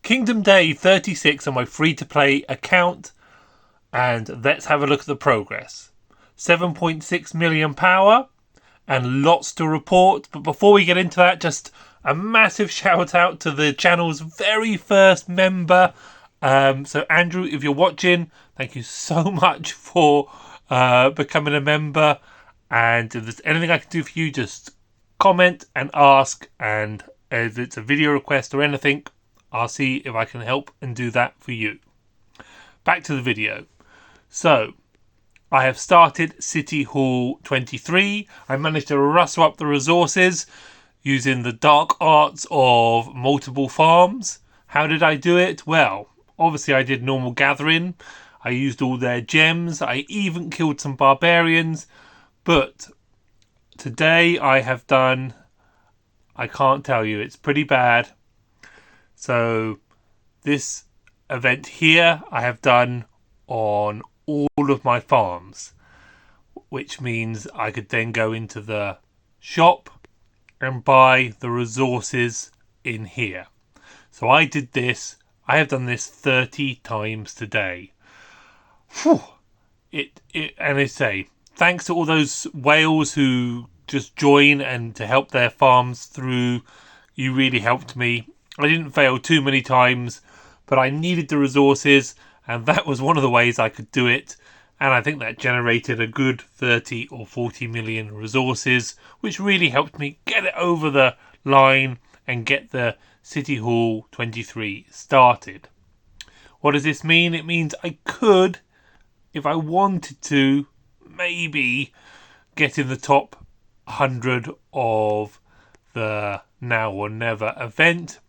Kingdom Day 36 on my free-to-play account, and let's have a look at the progress. 7.6 million power and lots to report. But before we get into that, just a massive shout out to the channel's very first member. So Andrew, if you're watching, thank you so much for becoming a member. And if there's anything I can do for you, just comment and ask. And if it's a video request or anything, I'll see if I can help and do that for you. Back to the video. So, I have started City Hall 23. I managed to rustle up the resources using the dark arts of multiple farms. How did I do it? Well, obviously I did normal gathering. I used all their gems. I even killed some barbarians. But today I have done... I can't tell you. It's pretty bad. So this event here I have done on all of my farms, which means I could then go into the shop and buy the resources in here. So I did this. I have done this 30 times today. Whew. And I say, thanks to all those whales who just join and to help their farms through. You really helped me. I didn't fail too many times, but I needed the resources, and that was one of the ways I could do it. And I think that generated a good 30 or 40 million resources, which really helped me get it over the line and get the City Hall 23 started. What does this mean? It means I could, if I wanted to, maybe get in the top 100 of the Now or Never event.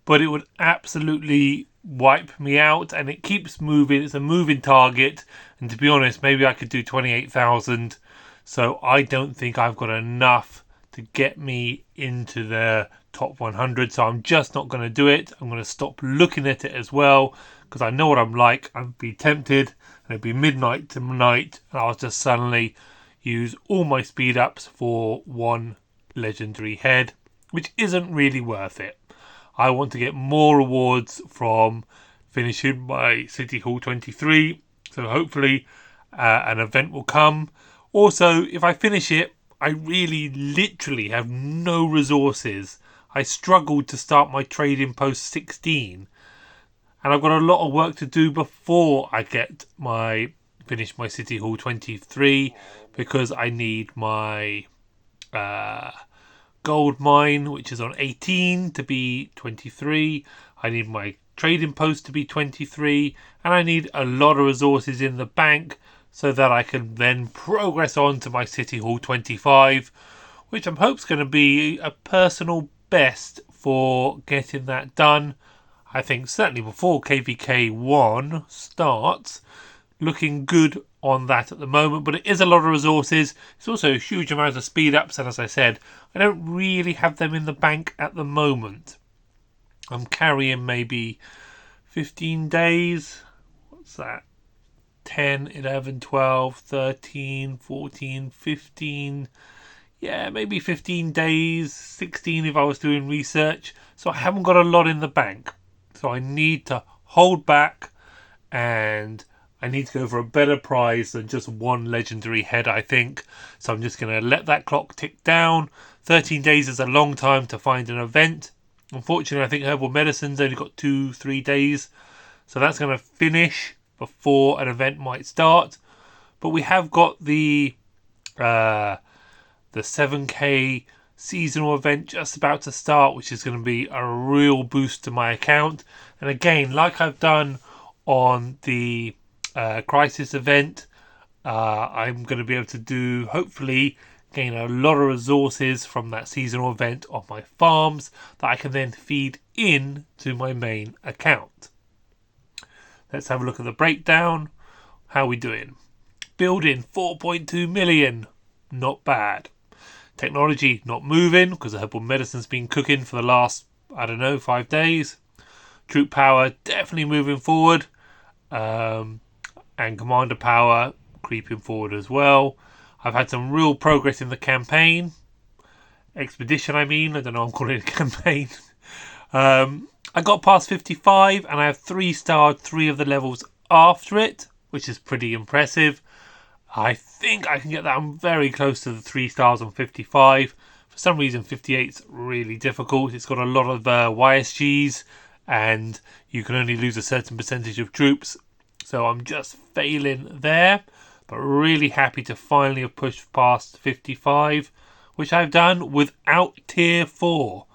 But it would absolutely wipe me out, and it keeps moving. It's a moving target, and to be honest, maybe I could do 28,000. So I don't think I've got enough to get me into the top 100. So I'm just not going to do it. I'm going to stop looking at it as well, because I know what I'm like. I'd be tempted, and it'd be midnight tonight, and I'll just suddenly use all my speed ups for one legendary head, which isn't really worth it. I want to get more rewards from finishing my City Hall 23. So hopefully an event will come. Also, if I finish it, I really literally have no resources. I struggled to start my trading post 16. And I've got a lot of work to do before I finish my City Hall 23. Because I need my... gold mine, which is on 18, to be 23. I need my trading post to be 23, and I need a lot of resources in the bank so that I can then progress on to my City Hall 25, which I'm hoping is going to be a personal best for getting that done. I think certainly before KVK 1 starts, looking good on that at the moment, but it is a lot of resources. It's also a huge amount of speed ups, and as I said, I don't really have them in the bank at the moment. I'm carrying maybe 15 days. What's that? 10, 11, 12, 13, 14, 15. Yeah, maybe 15 days, 16 if I was doing research. So I haven't got a lot in the bank. So I need to hold back, and I need to go for a better prize than just one legendary head, I think. So I'm just going to let that clock tick down. 13 days is a long time to find an event. Unfortunately, I think Herbal Medicine's only got 2-3 days. So that's going to finish before an event might start. But we have got the 7k seasonal event just about to start, which is going to be a real boost to my account. And again, like I've done on the Crisis event, I'm going to be able to do, hopefully, gain a lot of resources from that seasonal event on my farms that I can then feed in to my main account. Let's have a look at the breakdown. How are we doing? Building 4.2 million. Not bad. Technology not moving because the Herbal Medicine's been cooking for the last, 5 days. Troop power definitely moving forward. And commander power creeping forward as well. I've had some real progress in the campaign. Expedition, I don't know, I'm calling it a campaign. I got past 55 and I have 3-starred 3 of the levels after it, which is pretty impressive. I think I can get that. I'm very close to the 3 stars on 55. For some reason, 58's really difficult. It's got a lot of YSGs and you can only lose a certain percentage of troops. So I'm just failing there. But really happy to finally have pushed past 55, which I've done without tier 4.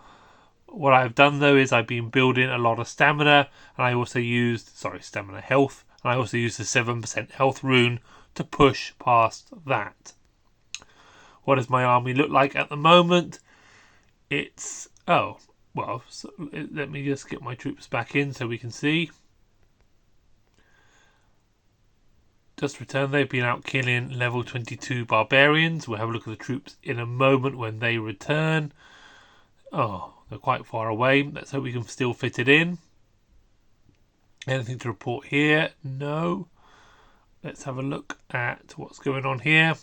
What I've done though is I've been building a lot of stamina, and I also used, stamina health, and I also used the 7% health rune to push past that. What does my army look like at the moment? It's, let me just get my troops back in so we can see. Just returned. They've been out killing level 22 barbarians. We'll have a look at the troops in a moment when they return. Oh, they're quite far away. Let's hope we can still fit it in. Anything to report here? No. Let's have a look at what's going on here.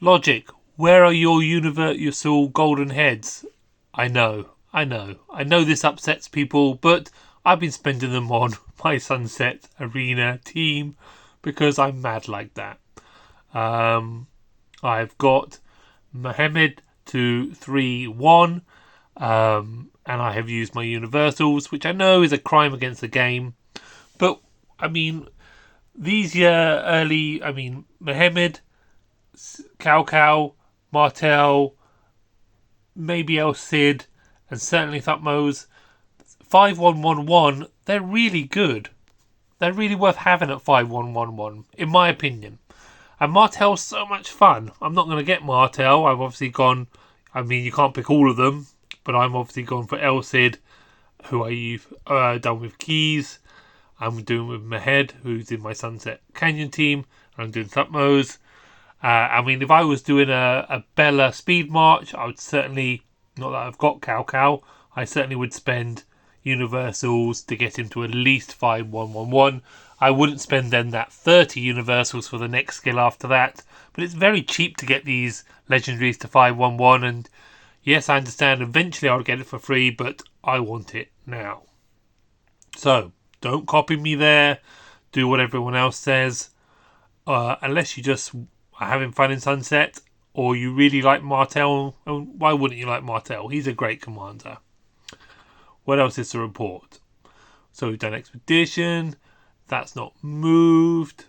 Logic, where are your universal golden heads? I know this upsets people, but I've been spending them on my Sunset Arena team because I'm mad like that. I've got Mohammed to 3-1, and I have used my universals, which I know is a crime against the game. But, I mean, these Mohammed, Cao, Martel, maybe El Cid, and certainly Thutmose, 5111, they're really good. They're really worth having at 5111, in my opinion. And Martel's so much fun. I'm not going to get Martel. I've obviously gone, you can't pick all of them, but I'm obviously gone for El Cid, who I've done with Keys. I'm doing with Mahed, who's in my Sunset Canyon team. I'm doing Thutmose. If I was doing a Bella speed march, I would certainly, not that I've got Cao, I certainly would spend universals to get him to at least 5111. I wouldn't spend then that 30 universals for the next skill after that, but it's very cheap to get these legendaries to 511, and yes, I understand eventually I'll get it for free, but I want it now. So don't copy me there, do what everyone else says, unless you just are having fun in Sunset or you really like Martel. Why wouldn't you like Martel? He's a great commander. What else is to report? So we've done Expedition. That's not moved.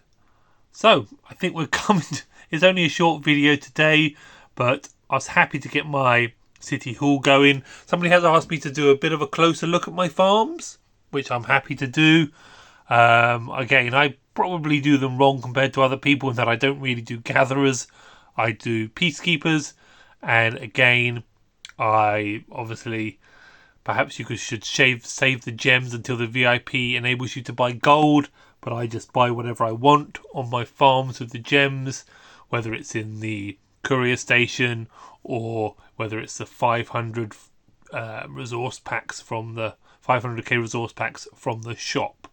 So I think we're coming to, it's only a short video today, but I was happy to get my City Hall going. Somebody has asked me to do a bit of a closer look at my farms, which I'm happy to do. Again, I probably do them wrong compared to other people in that I don't really do gatherers. I do peacekeepers, and again, I obviously, perhaps you should save the gems until the VIP enables you to buy gold, but I just buy whatever I want on my farms with the gems, whether it's in the courier station or whether it's the 500 resource packs from the 500k resource packs from the shop.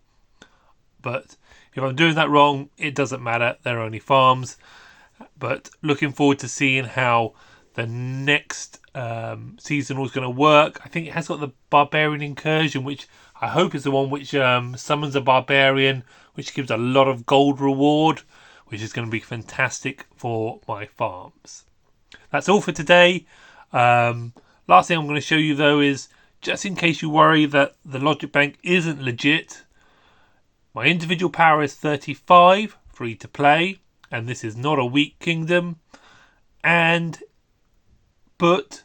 But if I'm doing that wrong, it doesn't matter. They're only farms. But looking forward to seeing how the next seasonal is going to work. I think it has got the Barbarian Incursion, which I hope is the one which summons a Barbarian, which gives a lot of gold reward, which is going to be fantastic for my farms. That's all for today. Last thing I'm going to show you though is, just in case you worry that the Logic Bank isn't legit, my individual power is 35, free to play, and this is not a weak kingdom. But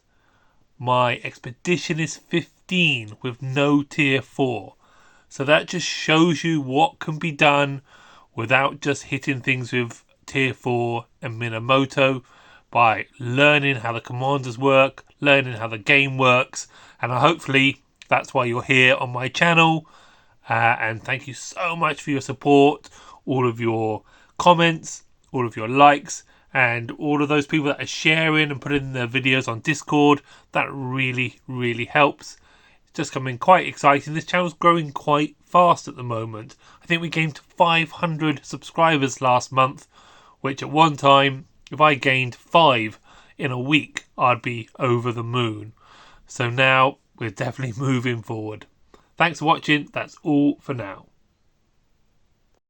my expedition is 15 with no tier 4. So that just shows you what can be done without just hitting things with tier 4 and Minamoto, by learning how the commanders work, learning how the game works, and hopefully that's why you're here on my channel. And thank you so much for your support, all of your comments, all of your likes, and all of those people that are sharing and putting their videos on Discord. That really, really helps. It's just coming quite exciting. This channel's growing quite fast at the moment. I think we gained 500 subscribers last month, which at one time, if I gained 5 in a week, I'd be over the moon. So now we're definitely moving forward. Thanks for watching. That's all for now.